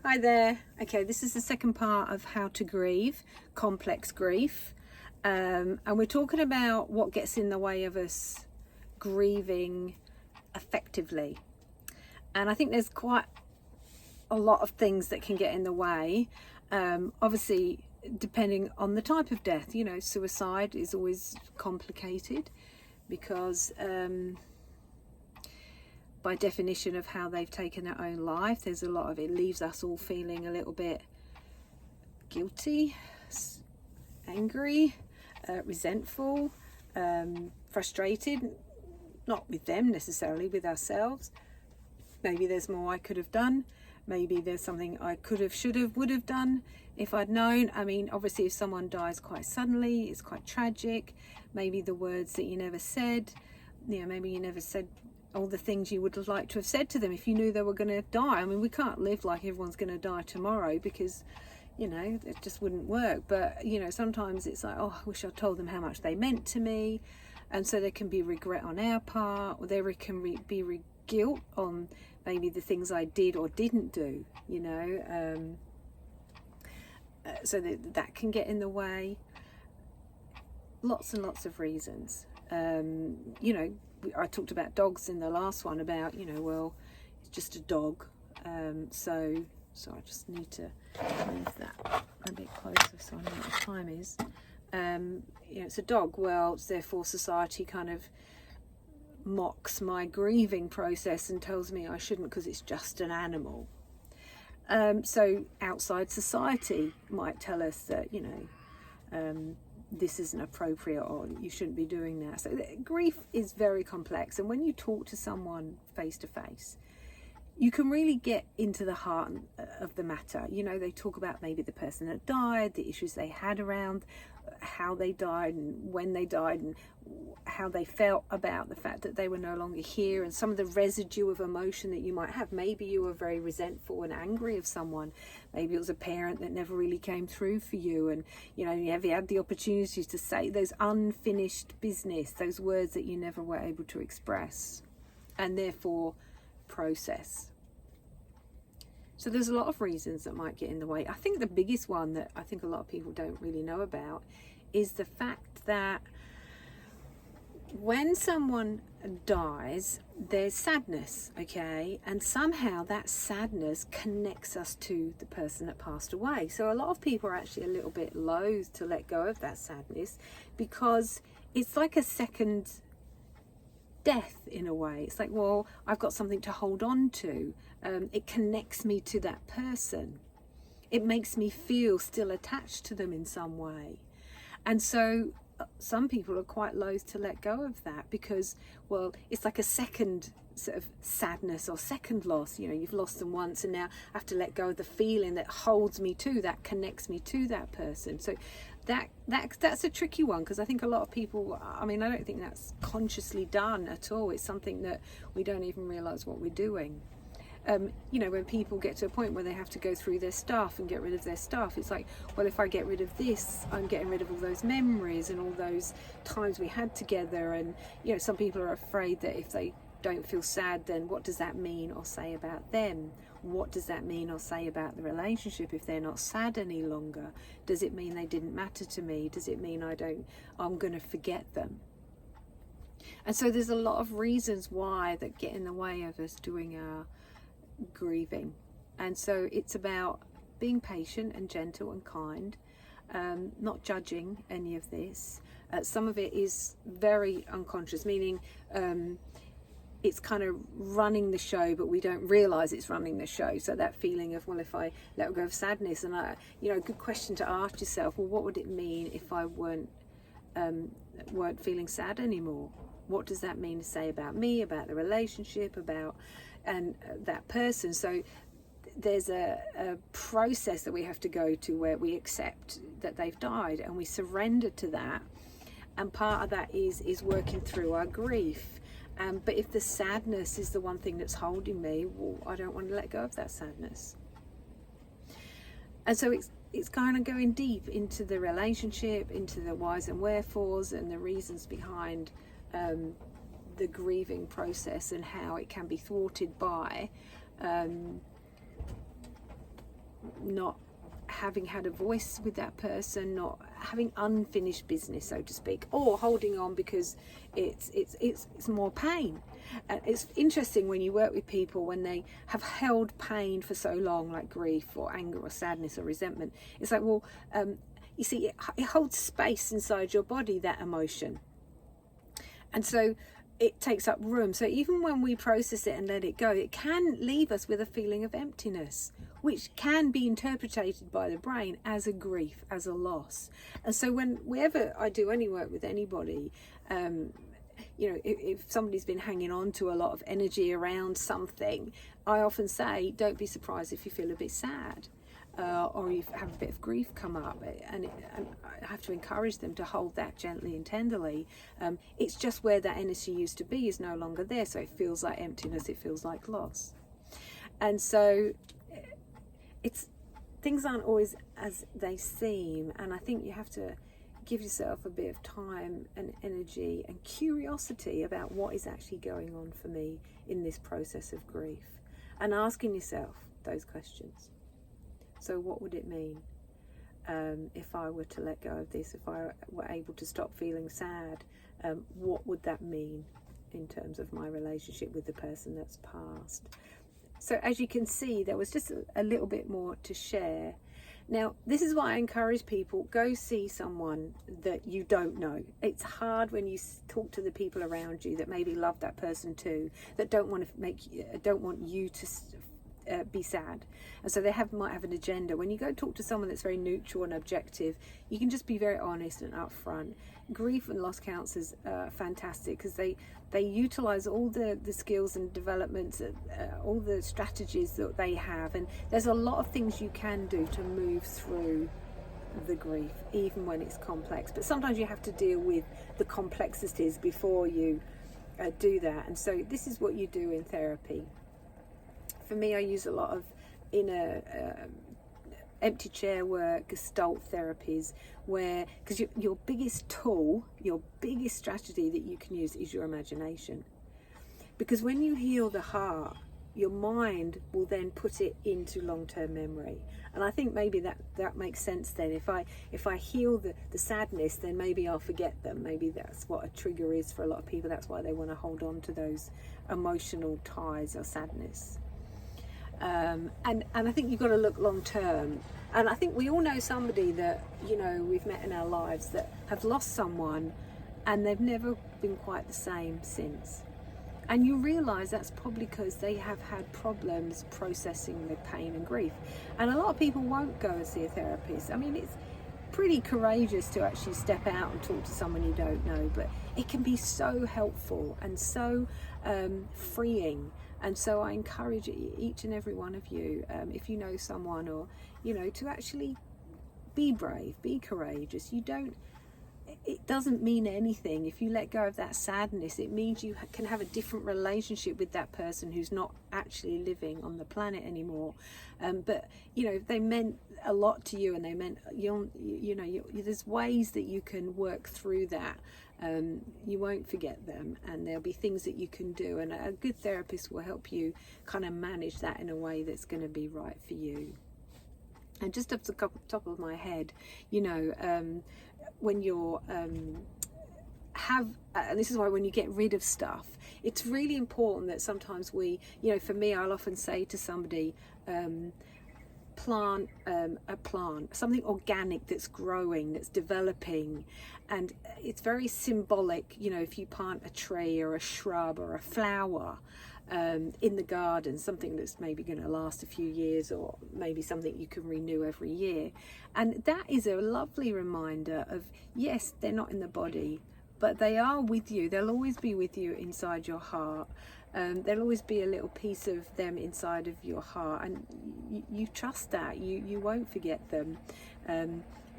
Hi there. Okay, this is the second part of how to grieve, complex grief. And we're talking about what gets in the way of us grieving effectively. And I think there's quite a lot of things that can get in the way. Obviously, depending on the type of death, you know, suicide is always complicated because by definition of how they've taken their own life, there's a lot of it leaves us all feeling a little bit guilty, angry, resentful, frustrated, not with them necessarily, with ourselves. Maybe there's more I could have done. Maybe there's something I could have, should have, would have done if I'd known. I mean, obviously if someone dies quite suddenly, it's quite tragic. Maybe the words that you never said, you know, maybe you never said all the things you would have liked to have said to them if you knew they were going to die. I mean, we can't live like everyone's going to die tomorrow because, you know, it just wouldn't work. But, you know, sometimes it's like, oh, I wish I told them how much they meant to me. And so there can be regret on our part, or there can be guilt on maybe the things I did or didn't do, you know. So that can get in the way. Lots and lots of reasons. You know, I talked about dogs in the last one about, you know, well, it's just a dog. So I just need to move that a bit closer so I know what the time is. You know, it's a dog. Well, therefore society kind of mocks my grieving process and tells me I shouldn't because it's just an animal. So outside society might tell us that, you know, this isn't appropriate or you shouldn't be doing that. So grief is very complex, and when you talk to someone face to face, you can really get into the heart of the matter. You know, they talk about maybe the person that died, the issues they had around how they died and when they died and how they felt about the fact that they were no longer here, and some of the residue of emotion that you might have. Maybe you were very resentful and angry of someone. Maybe it was a parent that never really came through for you, and you know, you never had the opportunity to say those unfinished business, those words that you never were able to express and therefore process. So there's a lot of reasons that might get in the way. I think the biggest one that I think a lot of people don't really know about is the fact that when someone dies, there's sadness, okay? And somehow that sadness connects us to the person that passed away. So a lot of people are actually a little bit loath to let go of that sadness because it's like a second death in a way. It's like, well, I've got something to hold on to. It connects me to that person. It makes me feel still attached to them in some way. And so some people are quite loath to let go of that because, well, it's like a second sort of sadness or second loss. You know, you've lost them once and now I have to let go of the feeling that holds me to, that connects me to that person. So that's a tricky one because I think a lot of people, I mean, I don't think that's consciously done at all. It's something that we don't even realize what we're doing. You know, when people get to a point where they have to go through their stuff and get rid of their stuff, it's like, well, if I get rid of this, I'm getting rid of all those memories and all those times we had together. And, you know, some people are afraid that if they don't feel sad, then what does that mean or say about them? What does that mean or say about the relationship if they're not sad any longer? Does it mean they didn't matter to me? Does it mean I'm going to forget them? And so there's a lot of reasons why that get in the way of us doing our grieving. And so it's about being patient and gentle and kind, not judging any of this. Some of it is very unconscious, meaning it's kind of running the show, but we don't realize it's running the show. So that feeling of, well, if I let go of sadness, and you know, a good question to ask yourself, well, what would it mean if I weren't feeling sad anymore? What does that mean to say about me, about the relationship, about that person? So there's a process that we have to go to where we accept that they've died and we surrender to that. And part of that is working through our grief. But if the sadness is the one thing that's holding me, well, I don't want to let go of that sadness. And so it's kind of going deep into the relationship, into the whys and wherefores and the reasons behind the grieving process and how it can be thwarted by not having had a voice with that person, not having unfinished business, so to speak, or holding on because it's more pain. And it's interesting when you work with people when they have held pain for so long, like grief or anger or sadness or resentment. It's like, well, you see, it holds space inside your body, that emotion, and so it takes up room. So even when we process it and let it go, it can leave us with a feeling of emptiness, which can be interpreted by the brain as a grief, as a loss. And so whenever I do any work with anybody, you know, if somebody's been hanging on to a lot of energy around something, I often say, don't be surprised if you feel a bit sad. Or you have a bit of grief come up, and I have to encourage them to hold that gently and tenderly. It's just where that energy used to be is no longer there, so it feels like emptiness, it feels like loss. And so things aren't always as they seem, and I think you have to give yourself a bit of time and energy and curiosity about what is actually going on for me in this process of grief, and asking yourself those questions. So what would it mean if I were to let go of this, if I were able to stop feeling sad? What would that mean in terms of my relationship with the person that's passed? So as you can see, there was just a little bit more to share. Now, this is why I encourage people, go see someone that you don't know. It's hard when you talk to the people around you that maybe love that person too, that don't want you to be sad, and so they might have an agenda. When you go talk to someone that's very neutral and objective, you can just be very honest and upfront. Grief and loss counselors are fantastic because they utilize all the skills and developments, all the strategies that they have, and there's a lot of things you can do to move through the grief, even when it's complex. But sometimes you have to deal with the complexities before you do that, and so this is what you do in therapy. For me, I use a lot of inner empty chair work, gestalt therapies, because your biggest tool, your biggest strategy that you can use is your imagination. Because when you heal the heart, your mind will then put it into long-term memory. And I think maybe that makes sense then. If I heal the sadness, then maybe I'll forget them. Maybe that's what a trigger is for a lot of people. That's why they want to hold on to those emotional ties or sadness. And I think you've got to look long term, and I think we all know somebody that, you know, we've met in our lives that have lost someone and they've never been quite the same since, and you realize that's probably because they have had problems processing the pain and grief. And a lot of people won't go and see a therapist. I mean, it's pretty courageous to actually step out and talk to someone you don't know, but it can be so helpful and so freeing. And so I encourage each and every one of you, if you know someone, or, you know, to actually be brave, be courageous. It doesn't mean anything. If you let go of that sadness, it means you can have a different relationship with that person who's not actually living on the planet anymore. But, you know, they meant a lot to you, and they meant, there's ways that you can work through that. You won't forget them, and there'll be things that you can do, and a good therapist will help you kind of manage that in a way that's going to be right for you. And just off the top of my head, you know, when you're and this is why when you get rid of stuff, it's really important that sometimes we, you know, for me, I'll often say to somebody, plant a plant, something organic that's growing, that's developing, and it's very symbolic. You know, if you plant a tree or a shrub or a flower in the garden, something that's maybe going to last a few years, or maybe something you can renew every year, and that is a lovely reminder of, yes, they're not in the body, but they are with you. They'll always be with you inside your heart. There'll always be a little piece of them inside of your heart, and you trust that. You won't forget them,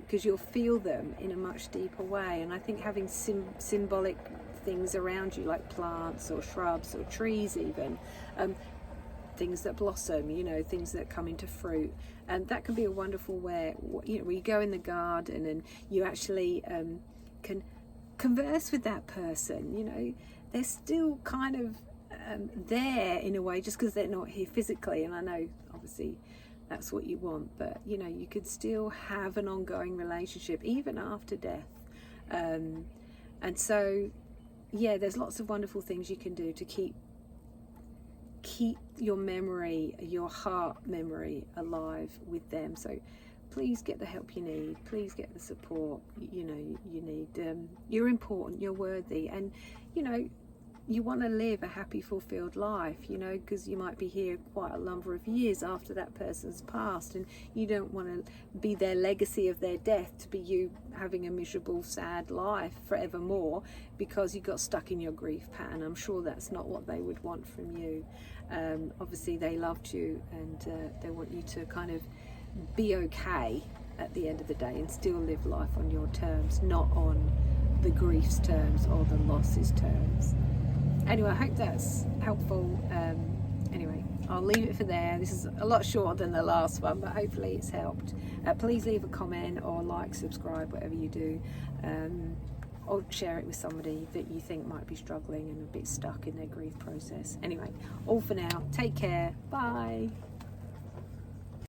because you'll feel them in a much deeper way. And I think having symbolic things around you, like plants or shrubs or trees even, things that blossom, you know, things that come into fruit, and that can be a wonderful way, you know, where you go in the garden and you actually can converse with that person. You know, they're still kind of there in a way, just because they're not here physically. And I know obviously that's what you want, but you know, you could still have an ongoing relationship even after death. And so yeah, there's lots of wonderful things you can do to keep your memory, your heart memory alive with them. So please get the help you need, please get the support you know you need. You're important, you're worthy, and you know, you want to live a happy, fulfilled life, you know, because you might be here quite a number of years after that person's passed, and you don't want to be their legacy of their death to be you having a miserable, sad life forevermore because you got stuck in your grief pattern. I'm sure that's not what they would want from you. Obviously they loved you, and they want you to kind of be okay at the end of the day and still live life on your terms, not on the grief's terms or the loss's terms. Anyway, I hope that's helpful. Anyway, I'll leave it for there. This is a lot shorter than the last one, but hopefully it's helped. Please leave a comment or like, subscribe, whatever you do, or share it with somebody that you think might be struggling and a bit stuck in their grief process. Anyway, all for now. Take care. Bye.